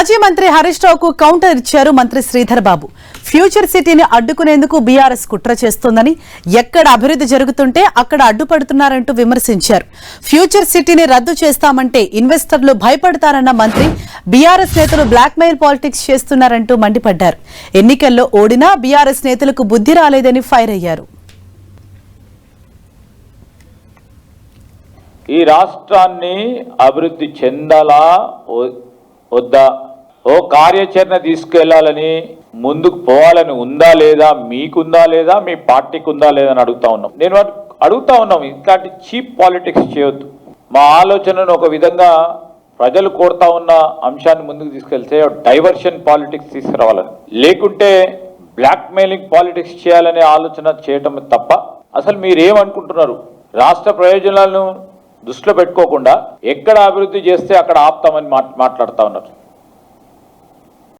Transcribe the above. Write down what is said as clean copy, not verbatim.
మాజీ మంత్రి హరీష్ రావుకు కౌంటర్ ఇచ్చారు మంత్రి శ్రీధర్ బాబు. ఫ్యూచర్ సిటీని అడ్డుకునేందుకు బీఆర్ఎస్ కుట్ర చేస్తోందని, ఎక్కడ అభివృద్ధి జరుగుతుంటే అక్కడ అడ్డుపడుతున్నారంటూ విమర్శించారు. ఫ్యూచర్ సిటీని రద్దు చేస్తామంటే ఇన్వెస్టర్లు భయపడతారన్న మంత్రి, బీఆర్ఎస్ నేతలు బ్లాక్ మెయిల్ పాలిటిక్స్ చేస్తున్నారంటూ మండిపడ్డారు. ఎన్నికల్లో ఓడినా బీఆర్ఎస్ నేతలకు బుద్ధి రాలేదని ఫైర్ అయ్యారు. ఈ రాష్ట్రాన్ని అభివృద్ధి చెందాలా వద్దా, ఓ కార్యాచరణ తీసుకెళ్లాలని ముందుకు పోవాలని ఉందా లేదా, మీకుందా లేదా, మీ పార్టీకి ఉందా లేదా అని అడుగుతా ఉన్నాం. నేను అడుగుతా ఉన్నాం, ఇట్లాంటి చీప్ పాలిటిక్స్ చేయొద్దు. మా ఆలోచనను ఒక విధంగా ప్రజలు కోరుతా ఉన్న అంశాన్ని ముందుకు తీసుకెళ్తే డైవర్షన్ పాలిటిక్స్ తీసుకురావాలని, లేకుంటే బ్లాక్ మెయిలింగ్ పాలిటిక్స్ చేయాలనే ఆలోచన చేయటం తప్ప అసలు మీరేమనుకుంటున్నారు? రాష్ట్ర ప్రయోజనాలను దృష్టిలో పెట్టుకోకుండా ఎక్కడ అభివృద్ధి చేస్తే అక్కడ ఆపుతామని మాట్లాడుతూ ఉన్నారు.